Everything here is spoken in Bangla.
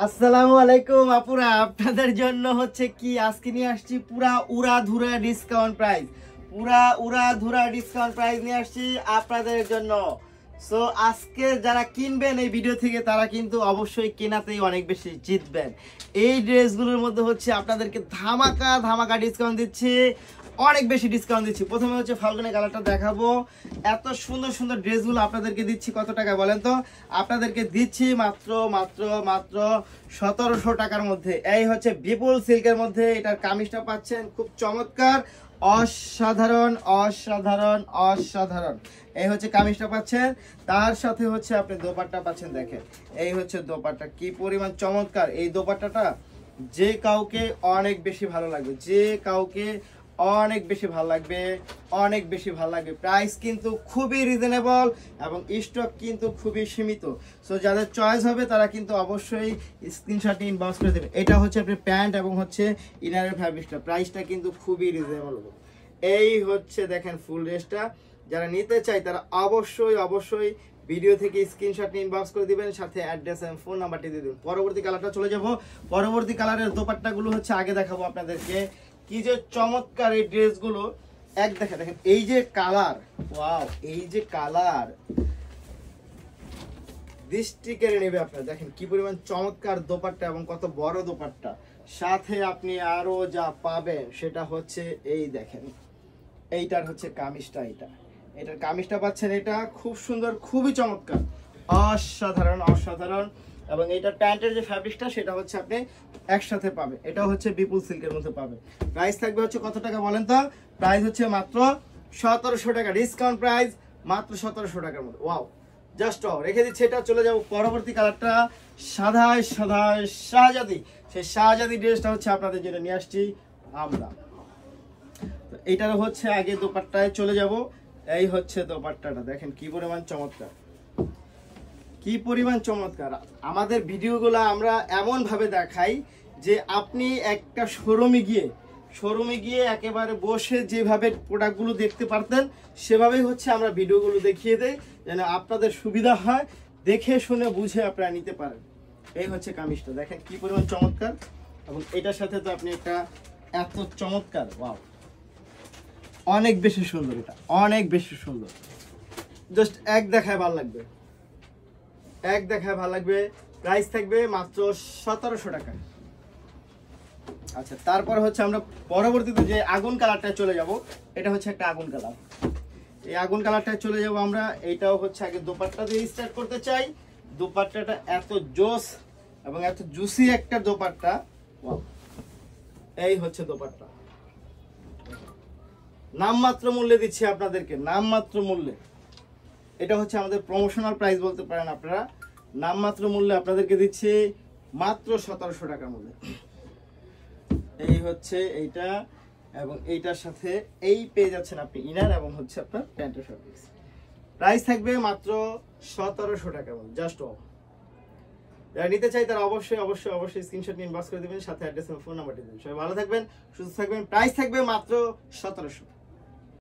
আসসালামু আলাইকুম আপুরা, আপনাদের জন্য হচ্ছে কি আজকে নিয়ে আসছি পুরা উড়াধুরা ডিসকাউন্ট প্রাইস। পুরা উড়াধুরা ডিসকাউন্ট প্রাইস নিয়ে আসছি আপনাদের জন্য। সো আজকে যারা কিনবেন এই ভিডিও থেকে তারা কিন্তু অবশ্যই কেনাতেই অনেক বেশি জিতবেন। এই ড্রেসগুলোর মধ্যে হচ্ছে আপনাদেরকে ধামাকা ধামাকা ডিসকাউন্ট দিচ্ছি, অনেক বেশি ডিসকাউন্ট দিচ্ছি। প্রথমে হচ্ছে ফাল্গুনি কালারটা দেখাবো। এত সুন্দর সুন্দর ড্রেসগুলো আপনাদেরকে দিচ্ছি কত টাকা বলেন তো? আপনাদেরকে দিচ্ছি মাত্র মাত্র মাত্র 1700 টাকার মধ্যে। এই হচ্ছে বিপুল সিল্কের মধ্যে এটার কামিজটা পাচ্ছেন খুব চমৎকার, অসাধারণ অসাধারণ অসাধারণ। এই হচ্ছে কামিজটা পাচ্ছেন, তার সাথে হচ্ছে আপনি দোপাট্টা পাচ্ছেন। দেখেন এই হচ্ছে দোপাট্টা, কি পরিমাণ চমৎকার। এই দোপাট্টাটা যে কাউকে অনেক বেশি ভালো লাগবে, যে কাউকে অনেক বেশি ভালো লাগবে, অনেক বেশি ভালো লাগবে। প্রাইস কিন্তু খুবই রিজনেবল এবং স্টক কিন্তু খুবই সীমিত। সো যাদের চয়েস হবে তারা কিন্তু অবশ্যই স্ক্রিনশট নিয়ে ইনবক্স করে দেবে। এটা হচ্ছে আপনি প্যান্ট এবং হচ্ছে ইনারের ফ্যাব্রিকটা, প্রাইসটা কিন্তু খুবই রিজনেবল। এই হচ্ছে দেখেন ফুল ড্রেসটা। যারা নিতে চাই তারা অবশ্যই অবশ্যই ভিডিও থেকে স্ক্রিনশট নিয়ে ইনবক্স করে দিবেন, সাথে অ্যাড্রেস এবং ফোন নাম্বারটি দিয়ে দিবেন। পরবর্তী কালারটা চলে যাব। পরবর্তী কালারের দোপাট্টাগুলো হচ্ছে আগে দেখাবো আপনাদেরকে। কি যে চমৎকার এই ড্রেসগুলো, এক দেখে দেখেন এই যে কালার, ওয়াও এই যে কালার, দৃষ্টি কেড়ে নেবে আপনার। দেখেন কি পরিমাণ চমৎকার দোপাট্টা এবং কত বড় দোপাট্টা। সাথে আপনি আরো যা পাবেন সেটা হচ্ছে এই দেখেন, এইটার হচ্ছে কামিজটা, এটার কামিজটা পাচ্ছেন, এটা খুব সুন্দর, খুবই চমৎকার, অসাধারণ অসাধারণ। এবং এইটার প্যান্টের যে ফ্যাব্রিকটা সেটা হচ্ছে আপনি একসাথে পাবে, এটা হচ্ছে বিপুল সিল্কের মধ্যে পাবে। প্রাইস থাকবে হচ্ছে কত টাকা বলেন তো? প্রাইস হচ্ছে মাত্র 1700 টাকা, ডিসকাউন্ট প্রাইস মাত্র 1700 টাকার মধ্যে। ওয়াও, জাস্ট রেখে দিচ্ছি এটা। চলে যাবো পরবর্তী কালারটা, সাদায় সাদায় শাহজাদি। সেই শাহজাদি ড্রেসটা হচ্ছে আপনাদের জন্য নিয়ে আসছি আমরা। এইটার হচ্ছে আগে দোপাট্টায় চলে যাব। এই হচ্ছে দোপাট্টাটা, দেখেন কি পরিমাণ চমৎকার, কি পরিমাণ চমৎকার। আমাদের ভিডিওগুলো আমরা এমন ভাবে দেখাই যে আপনি একটা শোরুমে গিয়ে একেবারে বসে যেভাবে প্রোডাক্টগুলো দেখতে পারতেন সেভাবেই হচ্ছে আমরা ভিডিওগুলো দেখিয়ে দেই, যেন আপনাদের সুবিধা হয়, দেখে শুনে বুঝে আপনারা নিতে পারেন। এই হচ্ছে কামিজটা, দেখেন কি পরিমাণ চমৎকার। এবং এটার সাথে তো আপনি একটা এত চমৎকার, ওয়াও অনেক বেশি সুন্দর, এটা অনেক বেশি সুন্দর। জাস্ট এক দেখায় ভালো লাগবে, এক দেখায় ভালো লাগবে। প্রাইস থাকবে মাত্র 1700 টাকা। আচ্ছা, তারপর হচ্ছে আমরা পরবর্তীতে যে আগুন কালারটায় চলে যাব। এটা হচ্ছে একটা আগুন কালার, এই আগুন কালারটায় চলে যাব আমরা। এইটাও হচ্ছে আগে দোপাট্টা দিয়ে স্টার্ট করতে চাই। দোপাট্টাটা এত জোস এবং এত জুসি একটা দোপাট্টা। এই হচ্ছে দোপাট্টা, নামমাত্র মূল্যে দিচ্ছি আপনাদেরকে, নামমাত্র মূল্যে। এটা হচ্ছে আমাদের প্রমোশনাল প্রাইস বলতে পারেন আপনারা। নামমাত্র মূল্যে আপনাদেরকে দিচ্ছি মাত্র 1700 টাকার মধ্যে। এই হচ্ছে এইটা, এবং এইটার সাথে এই পেয়ে যাচ্ছেন আপনি ইনার এবং হচ্ছে আপনার প্যান্টের ফ্যাব্রিক। প্রাইস থাকবে মাত্র 1700 টাকার মধ্যে, জাস্ট অফ। যারা নিতে চাই তারা অবশ্যই অবশ্যই অবশ্যই স্ক্রিনশট নিয়ে ইনবক্স করে দেবেন, সাথে অ্যাড্রেস এবং ফোন নাম্বারটি দেবেন। সবাই ভালো থাকবেন, সুস্থ থাকবেন। প্রাইস থাকবে মাত্র 1700।